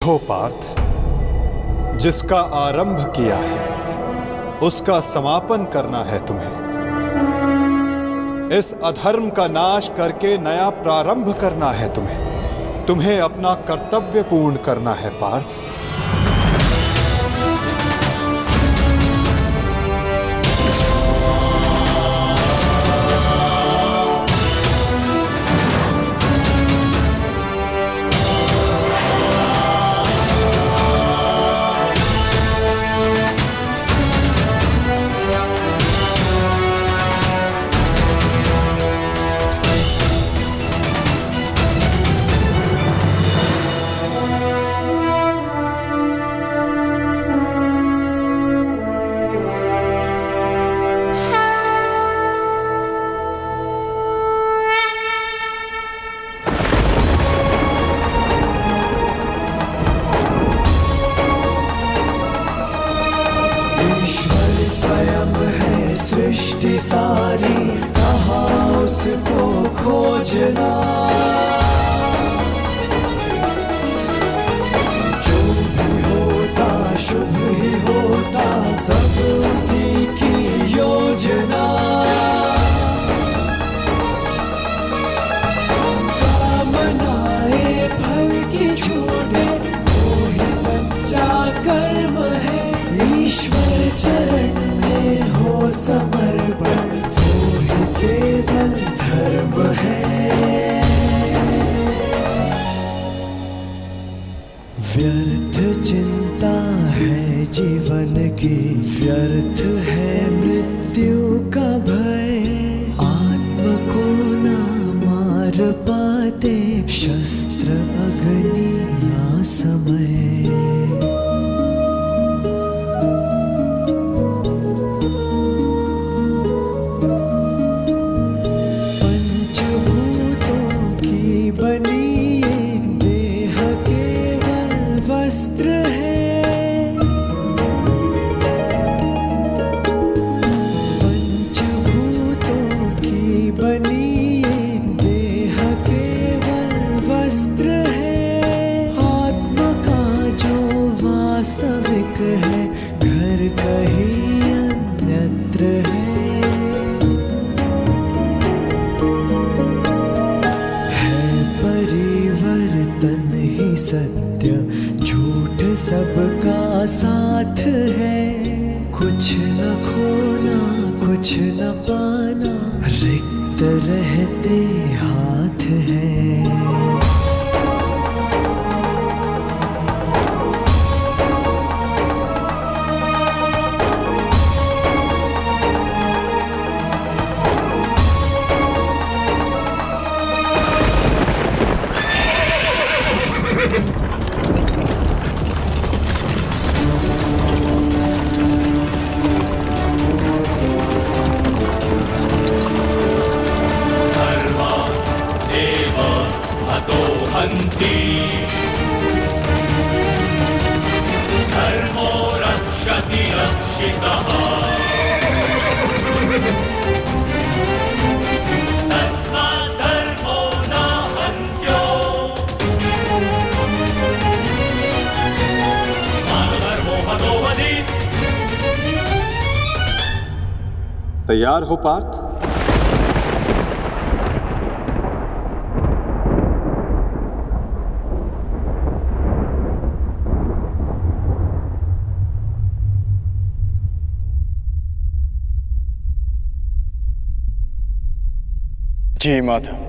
हो पार्थ, जिसका आरंभ किया है उसका समापन करना है तुम्हें। इस अधर्म का नाश करके नया प्रारंभ करना है तुम्हें। तुम्हें अपना कर्तव्य पूर्ण करना है पार्थ। ईश्वर स्वयं है सृष्टि सारी, कहाँ उसको खोजना। जो भी होता शुभ ही होता, सब उसी की योजना। कामनाएं फल की छूटे, वो ही सच्चा कर्म है। ईश्वर चरण में हो समर्पण, वो ही केवल धर्म है। व्यर्थ चिंता है जीवन की, व्यर्थ है मृत्यु का भय। आत्म को ना मार पाते शस्त्र अग्नि असमय। वस्त्र है पंचभूतों की बनी ये देह केवल वस्त्र है। आत्मा का जो वास्तविक है, घर कहीं अन्यत्र है परिवर्तन ही सत्य, झूठ सबका साथ है। कुछ न खोना कुछ न पाना, रिक्त रहते हाथ है। धर्मो रक्षति रक्षितः। तस्मात् धर्मो न हन्यो। मानधर्मो हतो वधि। तैयार हो पार्थ? जी माधव।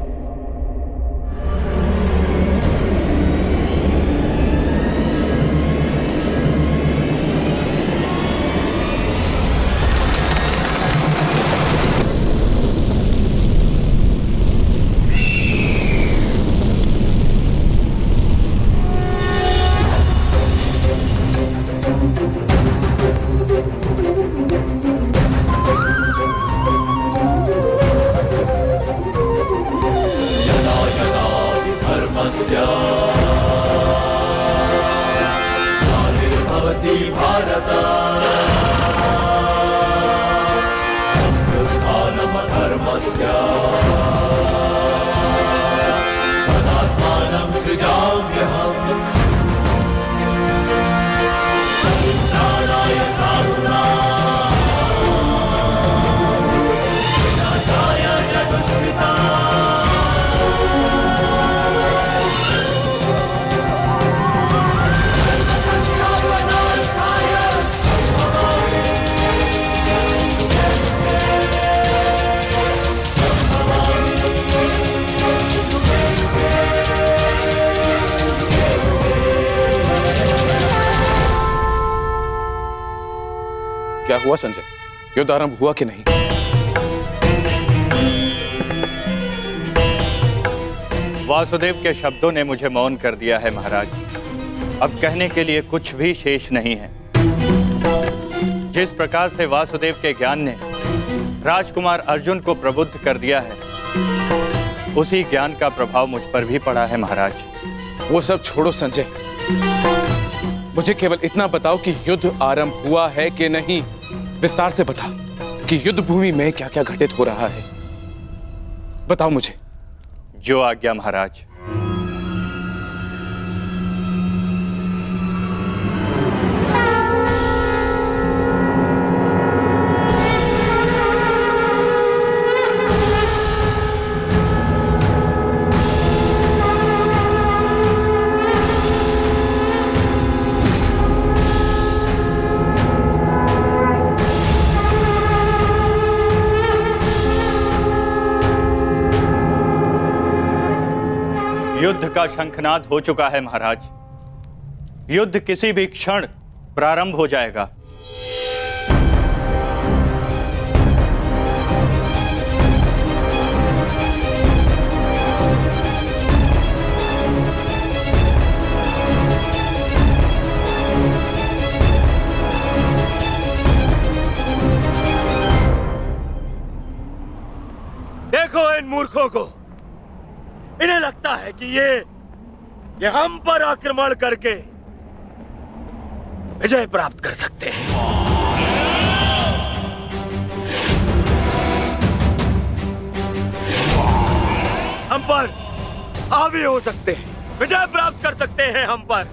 क्या हुआ संजय? युद्ध आरंभ हुआ कि नहीं? वासुदेव के शब्दों ने मुझे मौन कर दिया है महाराज। अब कहने के लिए कुछ भी शेष नहीं है। जिस प्रकार से वासुदेव के ज्ञान ने राजकुमार अर्जुन को प्रबुद्ध कर दिया है, उसी ज्ञान का प्रभाव मुझ पर भी पड़ा है महाराज। वो सब छोड़ो संजय, मुझे केवल इतना बताओ कि युद्ध आरंभ हुआ है कि नहीं। विस्तार से बता कि युद्ध भूमि में क्या क्या घटित हो रहा है। बताओ मुझे। जो आज्ञा महाराज। युद्ध का शंखनाद हो चुका है महाराज। युद्ध किसी भी क्षण प्रारंभ हो जाएगा। देखो इन मूर्खों को, इन्हें लगता है कि ये हम पर आक्रमण करके विजय प्राप्त कर सकते हैं। हम पर हावी हो सकते हैं, विजय प्राप्त कर सकते हैं हम पर,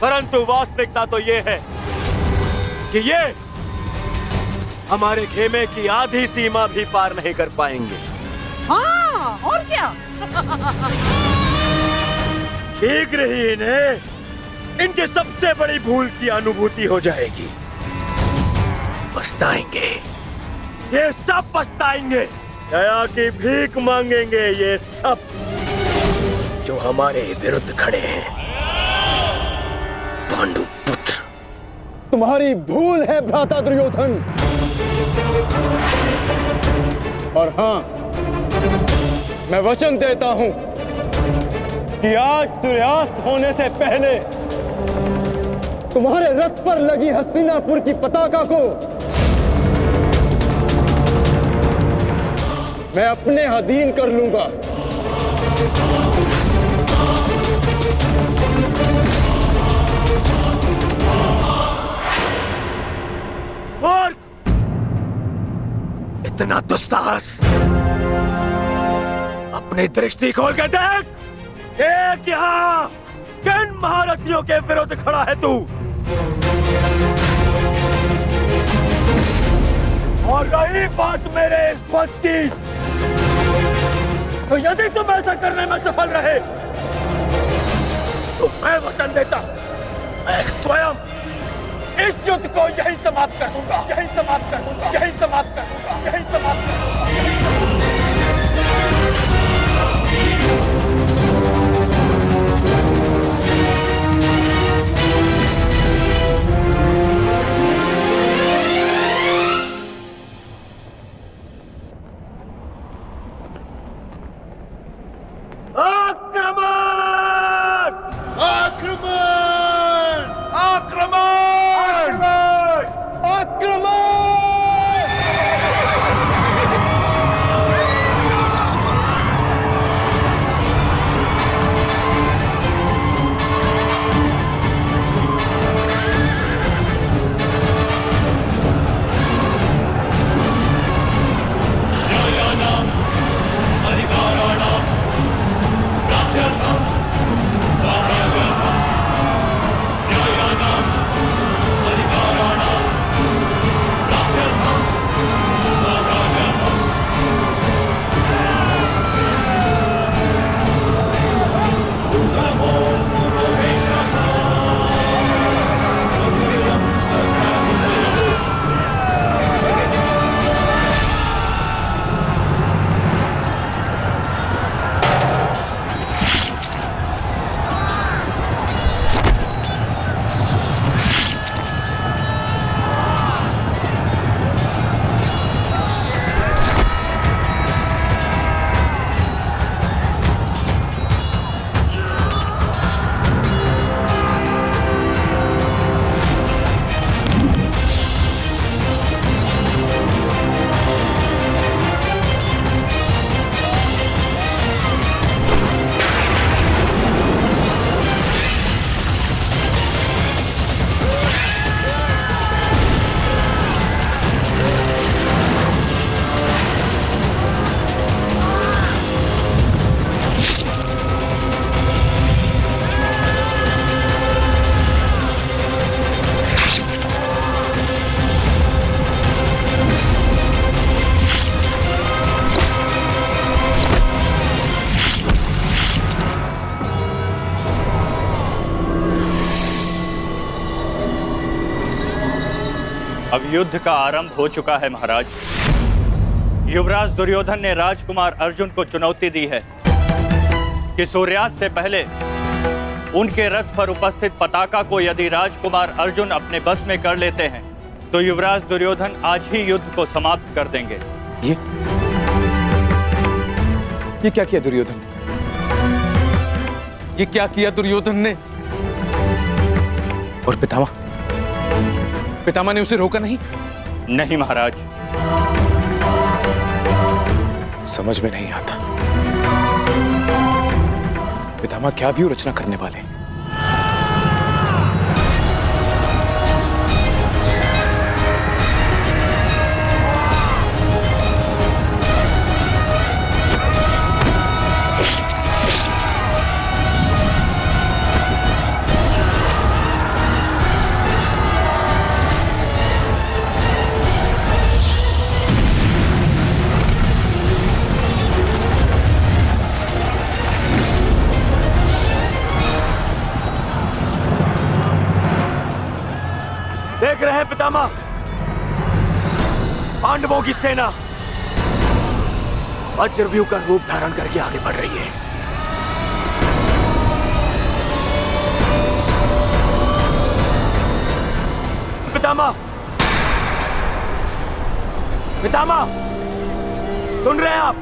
परंतु वास्तविकता तो ये है कि ये हमारे खेमे की आधी सीमा भी पार नहीं कर पाएंगे। हाँ, और क्या? शीघ्र ही इन्हें इनकी सबसे बड़ी भूल की अनुभूति हो जाएगी। पछताएंगे, ये सब पछताएंगे। दया की भीख मांगेंगे ये सब जो हमारे विरुद्ध खड़े हैं। पांडु पुत्र, तुम्हारी भूल है भ्राता दुर्योधन। और हाँ, मैं वचन देता हूं कि आज सूर्यास्त होने से पहले तुम्हारे रथ पर लगी हस्तिनापुर की पताका को मैं अपने अधीन कर लूंगा। मूर्ख! इतना दुस्साहस! अपनी दृष्टि खोल के देख। एक यहाँ किन महारथियों के विरुद्ध खड़ा है तू? और रही बात मेरे इस ध्वज की, तो यदि तुम ऐसा करने में सफल रहे तो मैं वचन देता हूं, मैं स्वयं इस युद्ध को यहीं समाप्त कर दूंगा, यहीं समाप्त कर दूंगा, यहीं समाप्त कर दूंगा, यहीं समाप्त कर दूंगा। अब युद्ध का आरंभ हो चुका है महाराज। युवराज दुर्योधन ने राजकुमार अर्जुन को चुनौती दी है कि सूर्यास्त से पहले उनके रथ पर उपस्थित पताका को यदि राजकुमार अर्जुन अपने बस में कर लेते हैं तो युवराज दुर्योधन आज ही युद्ध को समाप्त कर देंगे। ये क्या किया दुर्योधन ने? ये क्या किया दुर्योधन ने? और पितामह ने उसे रोका नहीं? नहीं महाराज। समझ में नहीं आता पितामह क्या भी रचना करने वाले हैं। देख रहे हैं पितामह, पांडवों की सेना वज्रव्यूह का रूप धारण करके आगे बढ़ रही है। पितामह, पितामह, सुन रहे हैं आप?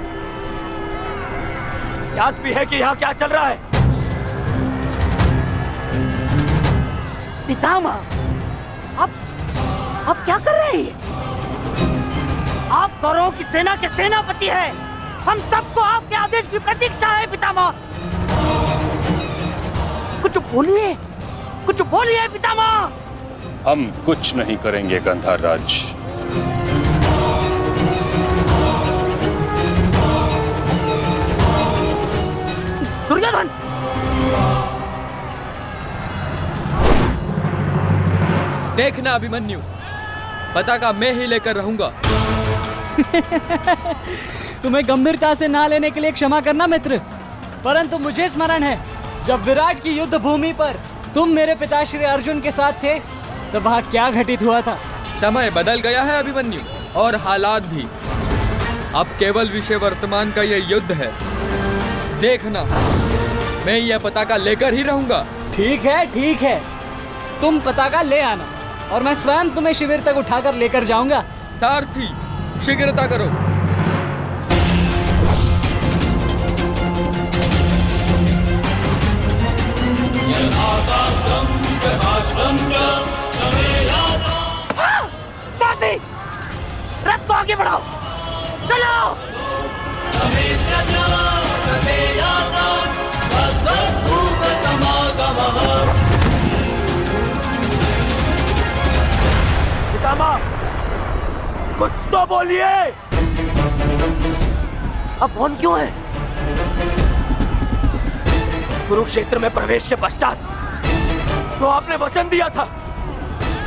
याद भी है कि यहां क्या चल रहा है? पितामह, आप क्या कर रहे हैं? आप कौरवों की सेना के सेनापति हैं। हम सबको आपके आदेश की प्रतीक्षा है पितामह। कुछ बोलिए पितामह। हम कुछ नहीं करेंगे गंधार राज। दुर्योधन, देखना अभिमन्यु, पताका मैं ही लेकर रहूंगा। तुम्हें गंभीरता से ना लेने के लिए क्षमा करना मित्र, परंतु मुझे स्मरण है जब विराट की युद्ध भूमि पर तुम मेरे पिताश्री अर्जुन के साथ थे तब वहाँ क्या घटित हुआ था। समय बदल गया है अभिमन्यु, और हालात भी। अब केवल विषय वर्तमान का ये युद्ध है। देखना, मैं यह पताका लेकर ही रहूंगा। ठीक है, तुम पताका ले आना और मैं स्वयं तुम्हें शिविर तक उठाकर लेकर जाऊंगा। सारथी, शीघ्रता करो। सारथी, रथ को आगे बढ़ाओ, चलो। पितामह, कुछ तो बोलिए। अब मौन क्यों है? कुरुक्षेत्र में प्रवेश के पश्चात तो आपने वचन दिया था,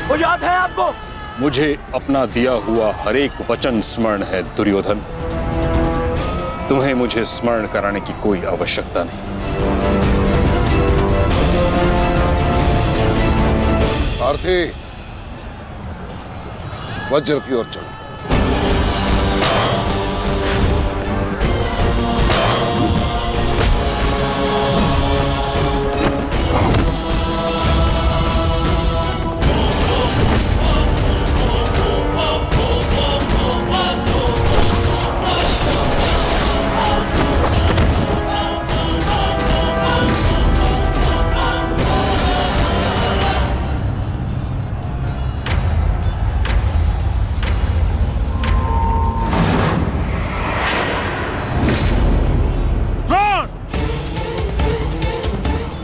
वो याद है आपको? मुझे अपना दिया हुआ हर एक वचन स्मरण है दुर्योधन। तुम्हें मुझे स्मरण कराने की कोई आवश्यकता नहीं। सारथी, वज्र की ओर चलो।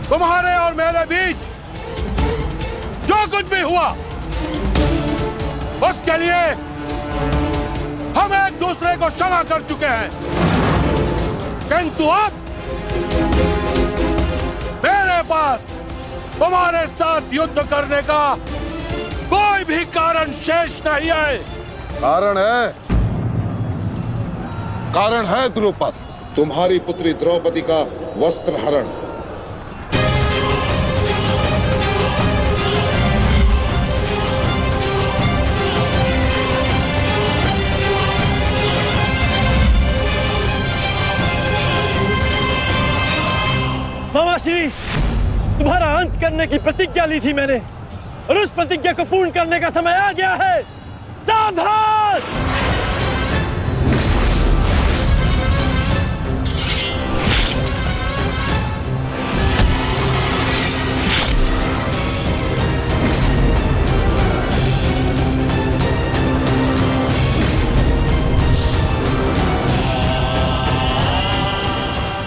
तुम्हारे और मेरे बीच जो कुछ भी हुआ उसके लिए हम एक दूसरे को क्षमा कर चुके हैं, किंतु अब मेरे पास तुम्हारे साथ युद्ध करने का कोई भी कारण शेष नहीं है। कारण है द्रौपद, तुम्हारी पुत्री द्रौपदी का वस्त्र हरण। की प्रतिज्ञा ली थी मैंने, और उस प्रतिज्ञा को पूर्ण करने का समय आ गया है। सावधान!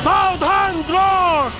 सावधान द्रोण!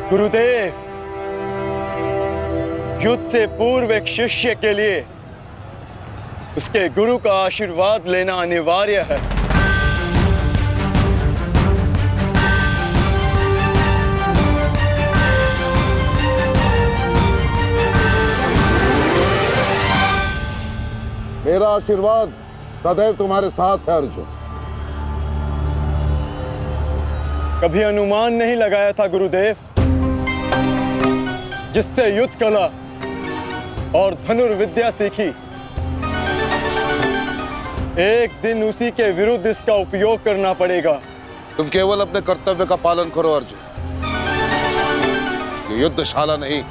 गुरुदेव, युद्ध से पूर्व एक शिष्य के लिए उसके गुरु का आशीर्वाद लेना अनिवार्य है। मेरा आशीर्वाद सदैव तुम्हारे साथ है अर्जुन। कभी अनुमान नहीं लगाया था गुरुदेव, जिससे युद्ध कला और धनुर्विद्या सीखी, एक दिन उसी के विरुद्ध इसका उपयोग करना पड़ेगा। तुम केवल अपने कर्तव्य का पालन करो अर्जुन। ये युद्धशाला नहीं,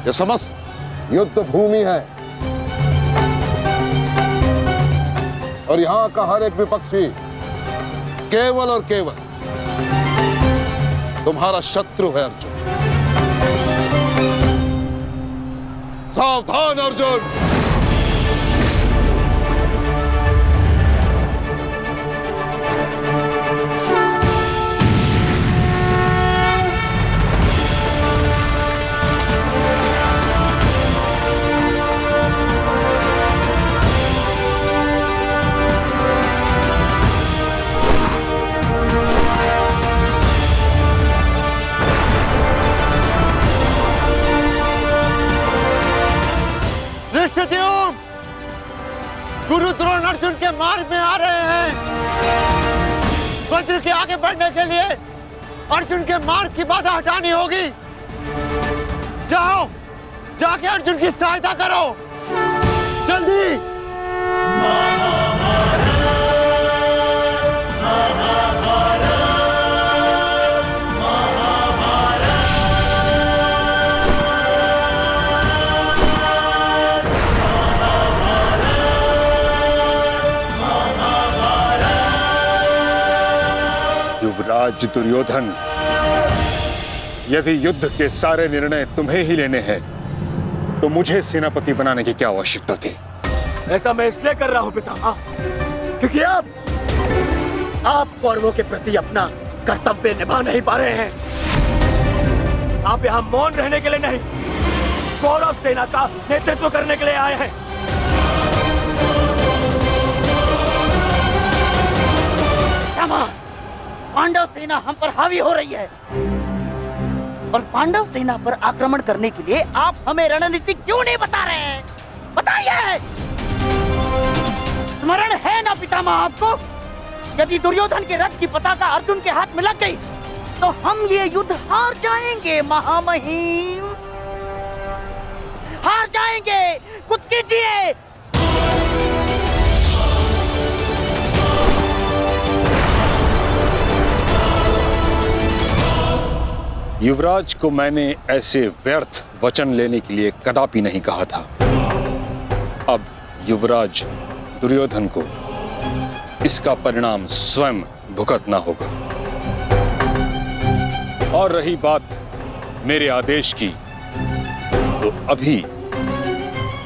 ये समस्त युद्ध भूमि है, और यहां का हर एक विपक्षी केवल और केवल तुम्हारा शत्रु है अर्जुन। सावधान अर्जुन! गुरु द्रोण अर्जुन के मार्ग में आ रहे हैं। वज्र के आगे बढ़ने के लिए अर्जुन के मार्ग की बाधा हटानी होगी। जाओ, जाके अर्जुन की सहायता करो, जल्दी। युवराज दुर्योधन, यदि युद्ध के सारे निर्णय तुम्हें ही लेने हैं, तो मुझे सेनापति बनाने की क्या आवश्यकता थी? ऐसा मैं इसलिए कर रहा हूं पितामह, क्योंकि आप कौरवों के प्रति अपना कर्तव्य निभा नहीं पा रहे हैं। आप यहाँ मौन रहने के लिए नहीं, कौरव सेना का नेतृत्व करने के लिए आए हैं। पांडव सेना हम पर हावी हो रही है, और पांडव सेना पर आक्रमण करने के लिए आप हमें रणनीति क्यों नहीं बता रहे हैं? बताइए। स्मरण है ना पितामह आपको? यदि दुर्योधन के रथ की पताका अर्जुन के हाथ में लग गई तो हम ये युद्ध हार जाएंगे महामहिम, हार जाएंगे। कुछ कीजिए। युवराज को मैंने ऐसे व्यर्थ वचन लेने के लिए कदापि नहीं कहा था। अब युवराज दुर्योधन को इसका परिणाम स्वयं भुगतना होगा। और रही बात मेरे आदेश की, तो अभी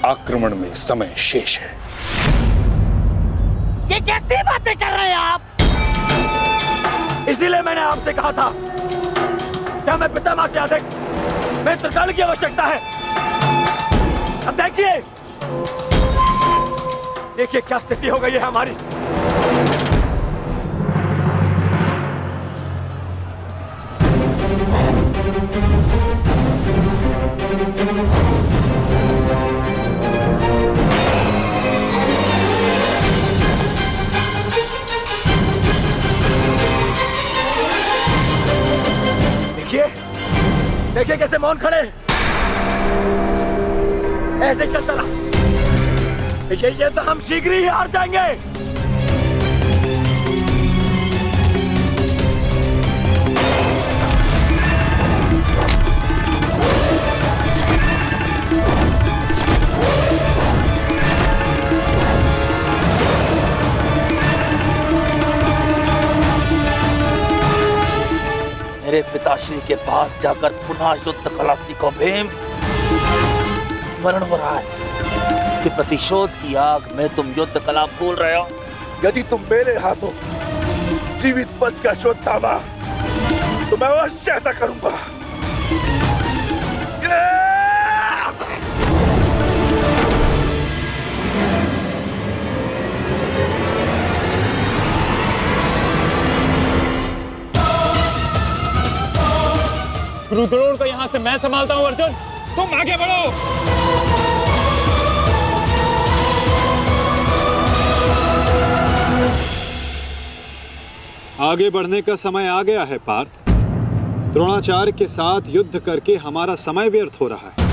आक्रमण में समय शेष है। ये कैसी बातें कर रहे हैं आप? इसीलिए मैंने आपसे कहा था क्या मैं पितामह से अधिक मित्रगण की आवश्यकता है। अब देखिए देखिए क्या स्थिति हो गई है हमारी। देखिए कैसे मौन खड़े, ऐसे चलता रहा ये तो हम शीघ्र ही हार जाएंगे। मेरे पिताश्री के पास जाकर पुनः युद्ध कला सीखो भीम। स्मरण हो रहा है कि प्रतिशोध की आग में तुम युद्ध कला भूल रहे हो। यदि तुम मेरे हाथों जीवित बच का शोध थामा तो मैं अवश्य ऐसा करूंगा। गुरुद्रोण को यहाँ से मैं संभालता हूँ अर्जुन, तुम आगे बढ़ो। आगे बढ़ने का समय आ गया है पार्थ। द्रोणाचार्य के साथ युद्ध करके हमारा समय व्यर्थ हो रहा है।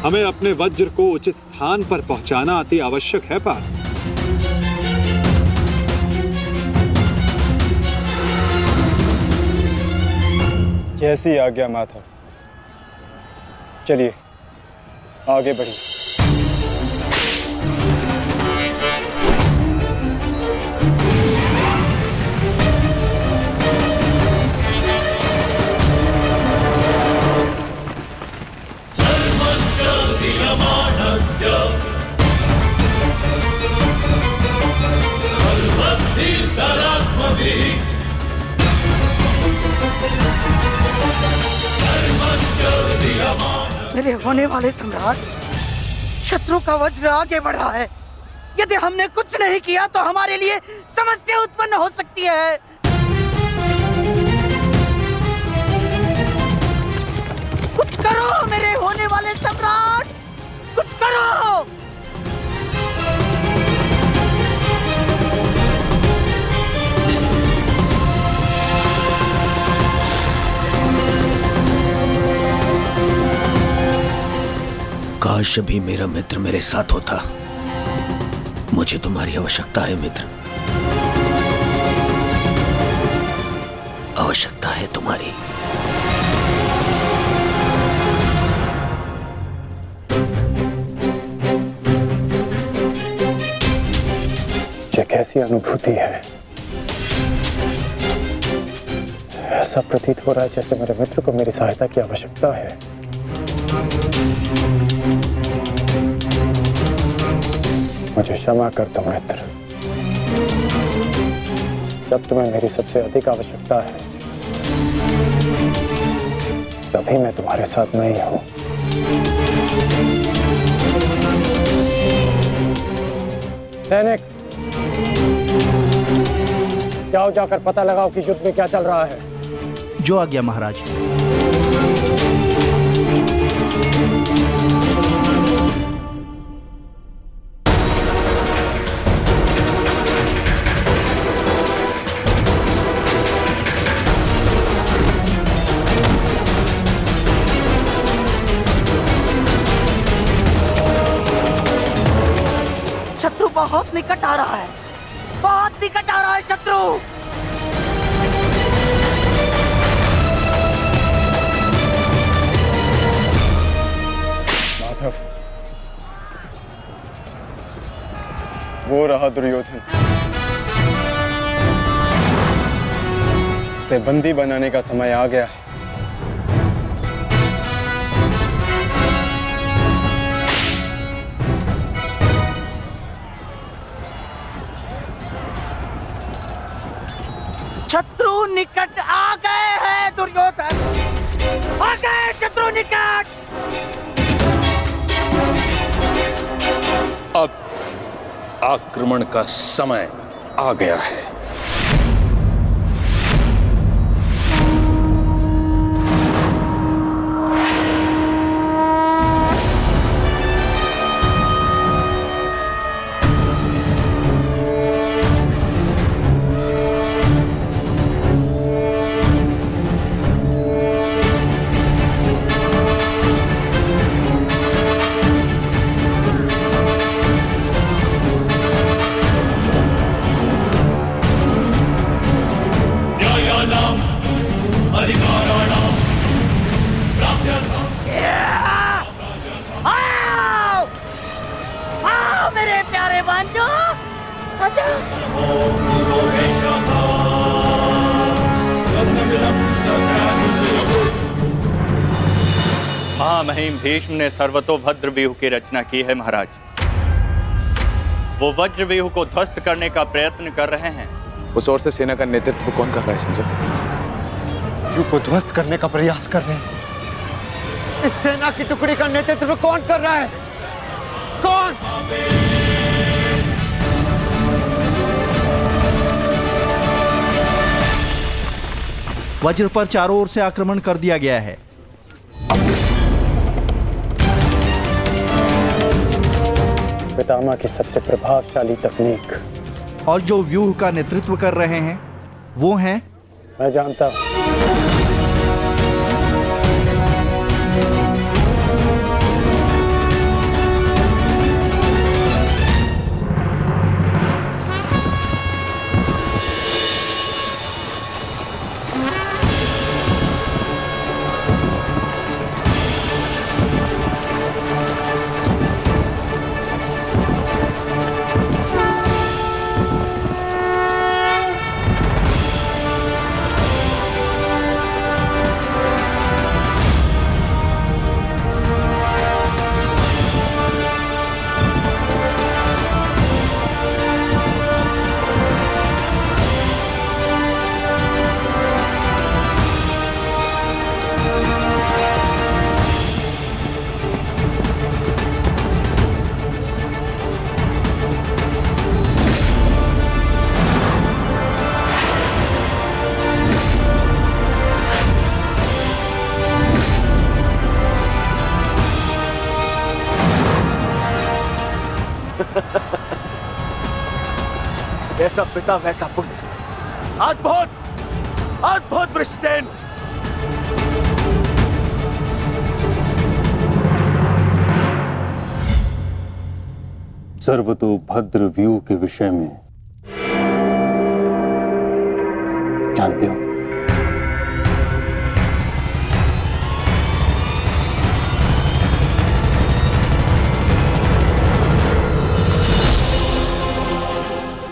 हमें अपने वज्र को उचित स्थान पर पहुंचाना अति आवश्यक है पार्थ। जैसी आज्ञा माता। चलिए आगे बढ़िए। मेरे होने वाले सम्राट, शत्रु का वज्र आगे बढ़ रहा है। यदि हमने कुछ नहीं किया तो हमारे लिए समस्या उत्पन्न हो सकती है। कुछ करो मेरे होने वाले सम्राट, कुछ करो। काश भी मेरा मित्र मेरे साथ होता। मुझे तुम्हारी आवश्यकता है मित्र, आवश्यकता है तुम्हारी। ये कैसी अनुभूति है? ऐसा प्रतीत हो रहा है जैसे मेरे मित्र को मेरी सहायता की आवश्यकता है। मुझे क्षमा कर दो मित्र, जब तुम्हें मेरी सबसे अधिक आवश्यकता है तभी मैं तुम्हारे साथ नहीं हूं। सैनिक, जाओ जाकर पता लगाओ कि युद्ध में क्या चल रहा है। जो आज्ञा महाराज। रहा है, बहुत निकट आ रहा है शत्रु। माधव, वो रहा दुर्योधन। उसे बंदी बनाने का समय आ गया है। शत्रु निकट आ गए हैं दुर्योधन, आ गए शत्रु निकट। अब आक्रमण का समय आ गया है। आओ मेरे प्यारे बंधु, आजा। महामहिम भीष्म ने सर्वतोभद्र व्यूह की रचना की है महाराज। वो वज्र व्यूह को ध्वस्त करने का प्रयत्न कर रहे हैं। उस ओर से सेना का नेतृत्व कौन कर रहा है संजय? व्यूह को ध्वस्त करने का प्रयास कर रहे हैं। इस सेना की टुकड़ी का नेतृत्व कौन कर रहा है? कौन? वज्र पर चारों ओर से आक्रमण कर दिया गया है। पितामह की सबसे प्रभावशाली तकनीक। और जो व्यूह का नेतृत्व कर रहे हैं वो हैं, मैं जानता हूं। जैसा पिता वैसा पुत्र। अद्भुत अद्भुत वृषसेन। सर्वतोभद्र व्यूह के विषय में जानते हो?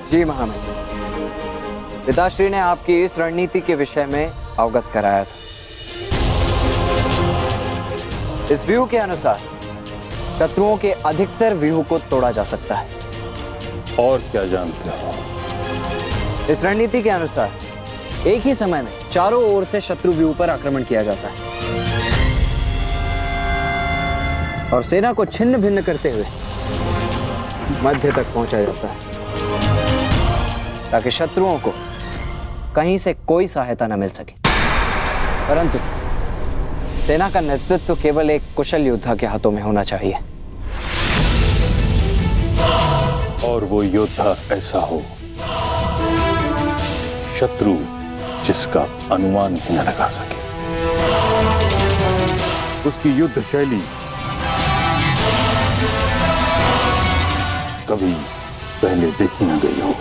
जी महामहिम, पिताश्री ने आपकी इस रणनीति के विषय में अवगत कराया था। इस व्यूह के अनुसार शत्रुओं के अधिकतर व्यूह को तोड़ा जा सकता है। और क्या जानते हो? इस रणनीति के अनुसार एक ही समय में चारों ओर से शत्रु व्यूह पर आक्रमण किया जाता है और सेना को छिन्न भिन्न करते हुए मध्य तक पहुंचा जाता है ताकि शत्रुओं को कहीं से कोई सहायता न मिल सके। परंतु सेना का नेतृत्व केवल एक कुशल योद्धा के हाथों में होना चाहिए। और वो योद्धा ऐसा हो शत्रु जिसका अनुमान भी न लगा सके। उसकी युद्ध शैली कभी पहले देखी न गई हो।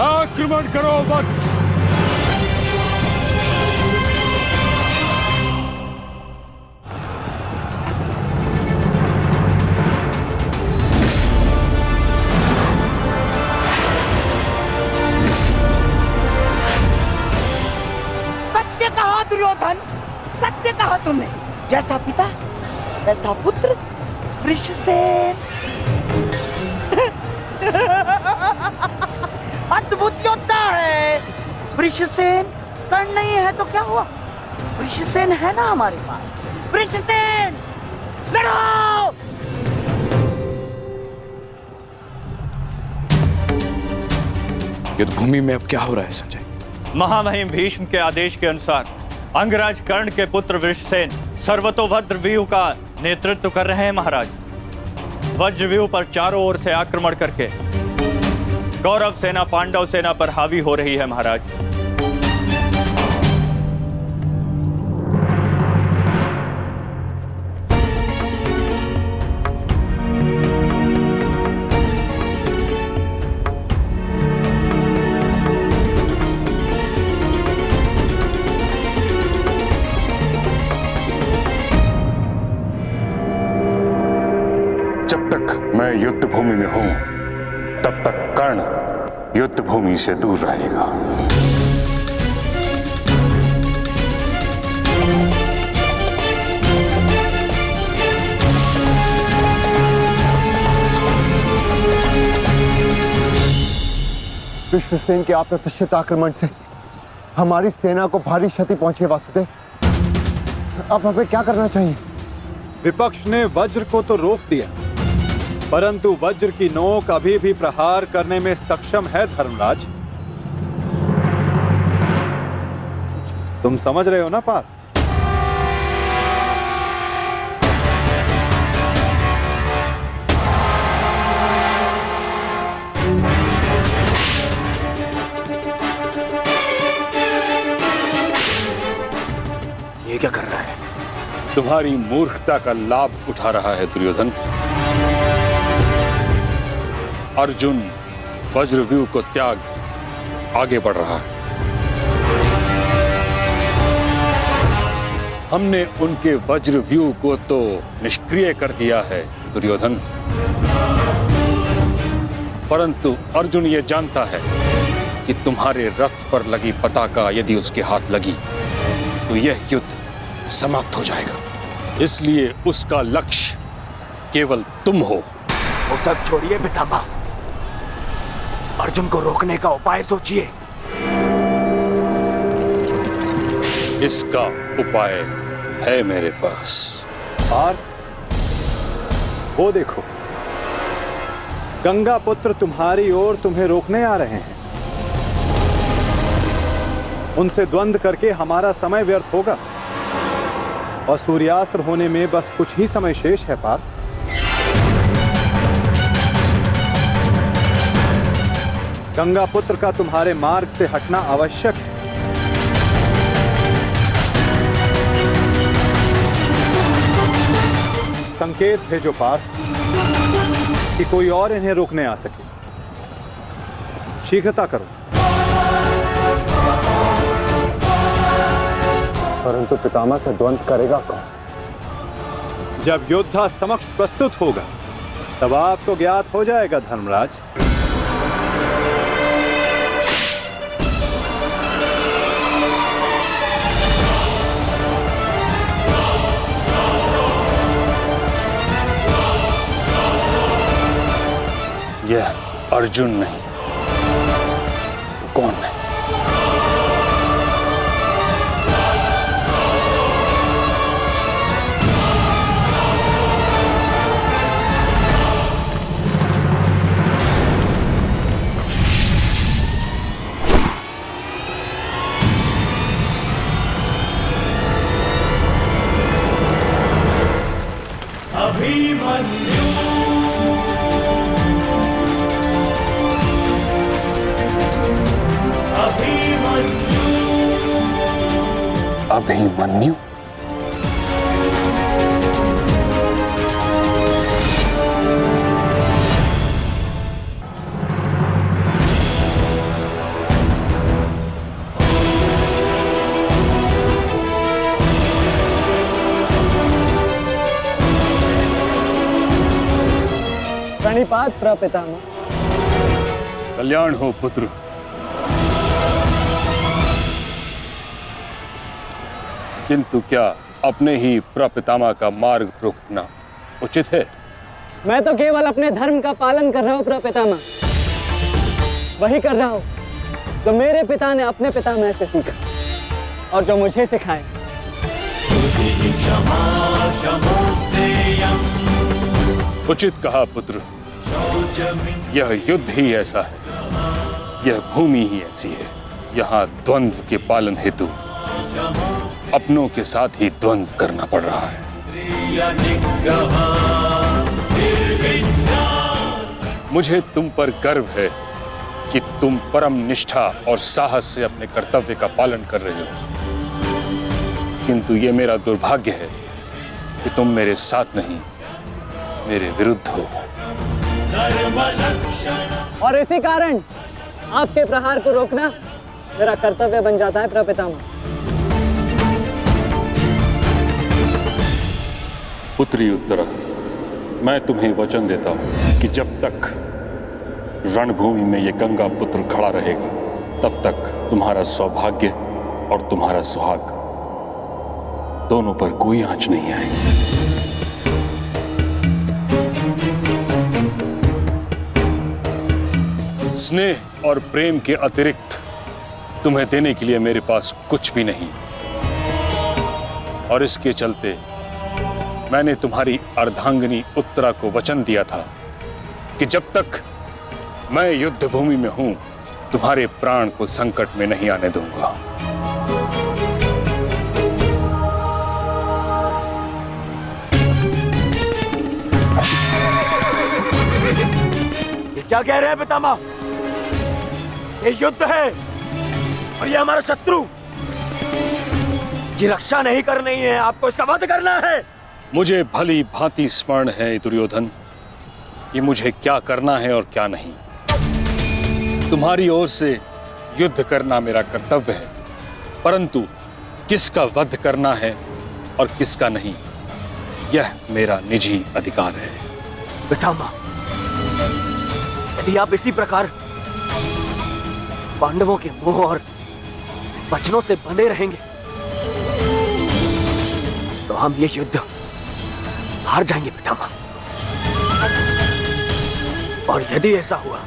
आक्रमण करो वत्स। सत्य कहा दुर्योधन, सत्य कहा तुमने। जैसा पिता वैसा पुत्र वृषसेन। अद्भुत योद्धा है वृषसेन। कर्ण नहीं है तो क्या हुआ, वृषसेन है ना हमारे पास। वृषसेन लड़ो। युद्ध भूमि में अब क्या हो रहा है संजय? महामहिम भीष्म के आदेश के अनुसार अंगराज कर्ण के पुत्र वृषसेन सर्वतोभद्र व्यूह का नेतृत्व कर रहे हैं महाराज। वज्रव्यूह पर चारों ओर से आक्रमण करके कौरव सेना पांडव सेना पर हावी हो रही है महाराज। जब तक मैं युद्ध भूमि में हूं तब तक कर्ण युद्ध भूमि से दूर रहेगा। विश्वसेन के अप्रत्याशित आक्रमण से हमारी सेना को भारी क्षति पहुंची है वासुदेव। अब हमें क्या करना चाहिए? विपक्ष ने वज्र को तो रोक दिया, परंतु वज्र की नोक अभी भी प्रहार करने में सक्षम है धर्मराज। तुम समझ रहे हो ना पार्थ? ये क्या कर रहा है? तुम्हारी मूर्खता का लाभ उठा रहा है दुर्योधन। अर्जुन वज्रव्यूह को त्याग आगे बढ़ रहा है। हमने उनके वज्रव्यूह को तो निष्क्रिय कर दिया है दुर्योधन, परंतु अर्जुन ये जानता है कि तुम्हारे रथ पर लगी पताका यदि उसके हाथ लगी तो यह युद्ध समाप्त हो जाएगा। इसलिए उसका लक्ष्य केवल तुम हो। वो सब छोड़िए पितामह, अर्जुन को रोकने का उपाय सोचिए। इसका उपाय है मेरे पास। और वो देखो, गंगा पुत्र तुम्हारी ओर तुम्हें रोकने आ रहे हैं। उनसे द्वंद्व करके हमारा समय व्यर्थ होगा और सूर्यास्त्र होने में बस कुछ ही समय शेष है पार्थ। गंगा पुत्र का तुम्हारे मार्ग से हटना आवश्यक है। संकेत भेजो पार्थ कि कोई और इन्हें रोकने आ सके। शीघ्रता करो। परंतु पितामह से द्वंद्व करेगा कौन? जब योद्धा समक्ष प्रस्तुत होगा तब आपको ज्ञात हो जाएगा धर्मराज। यह अर्जुन नहीं तो कौन है? अभिमन्यु अभिमन्यु। प्रणिपात प्रपितामह। कल्याण हो पुत्र। किंतु क्या अपने ही प्रपितामह का मार्ग रोकना उचित है? मैं तो केवल अपने धर्म का पालन कर रहा हूँ प्रपितामह। वही कर रहा हूँ जो मेरे पिता ने अपने पितामह से सीखा और जो मुझे सिखाए। उचित कहा पुत्र। यह युद्ध ही ऐसा है, यह भूमि ही ऐसी है। यहाँ द्वंद्व के पालन हेतु अपनों के साथ ही द्वंद्व करना पड़ रहा है। मुझे तुम पर गर्व है कि तुम परम निष्ठा और साहस से अपने कर्तव्य का पालन कर रहे हो। किंतु ये मेरा दुर्भाग्य है कि तुम मेरे साथ नहीं, मेरे विरुद्ध हो। और इसी कारण आपके प्रहार को रोकना मेरा कर्तव्य बन जाता है प्रपितामह। पुत्री उत्तरा, मैं तुम्हें वचन देता हूं कि जब तक रणभूमि में ये गंगा पुत्र खड़ा रहेगा, तब तक तुम्हारा सौभाग्य और तुम्हारा सुहाग दोनों पर कोई आंच नहीं आएगी। स्नेह और प्रेम के अतिरिक्त तुम्हें देने के लिए मेरे पास कुछ भी नहीं, और इसके चलते मैंने तुम्हारी अर्धांगिनी उत्तरा को वचन दिया था कि जब तक मैं युद्ध भूमि में हूं, तुम्हारे प्राण को संकट में नहीं आने दूंगा। ये क्या कह रहे हैं पितामह? ये युद्ध है और ये हमारा शत्रु। इसकी रक्षा नहीं करनी है, आपको इसका वध करना है। मुझे भली भांति स्मरण है दुर्योधन कि मुझे क्या करना है और क्या नहीं। तुम्हारी ओर से युद्ध करना मेरा कर्तव्य है, परंतु किसका वध करना है और किसका नहीं, यह मेरा निजी अधिकार है। पितामह, यदि आप इसी प्रकार पांडवों के मोह और वचनों से बंधे रहेंगे तो हम ये युद्ध हार जाएंगे पितामह। और यदि ऐसा हुआ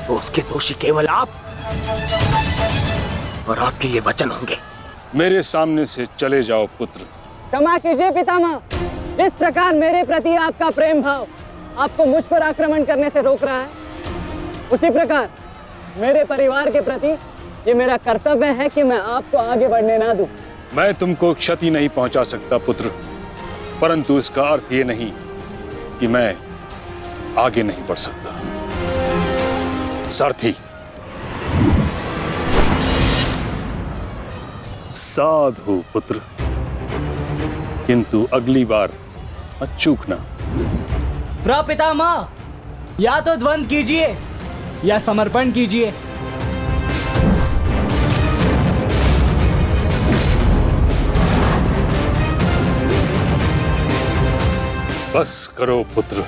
तो उसके दोषी केवल आप और आपके ये वचन होंगे। मेरे सामने से चले जाओ पुत्र। क्षमा कीजिए पितामह, जिस प्रकार मेरे प्रति आपका प्रेम भाव आपको मुझ पर आक्रमण करने से रोक रहा है, उसी प्रकार मेरे परिवार के प्रति ये मेरा कर्तव्य है कि मैं आपको आगे बढ़ने ना दूं। मैं तुमको क्षति नहीं पहुंचा सकता पुत्र, परंतु इसका अर्थ ये नहीं कि मैं आगे नहीं बढ़ सकता। सारथी, साधु पुत्र, किंतु अगली बार मत चूकना। प्रपितामह, या तो द्वंद्व कीजिए या समर्पण कीजिए। बस करो पुत्र।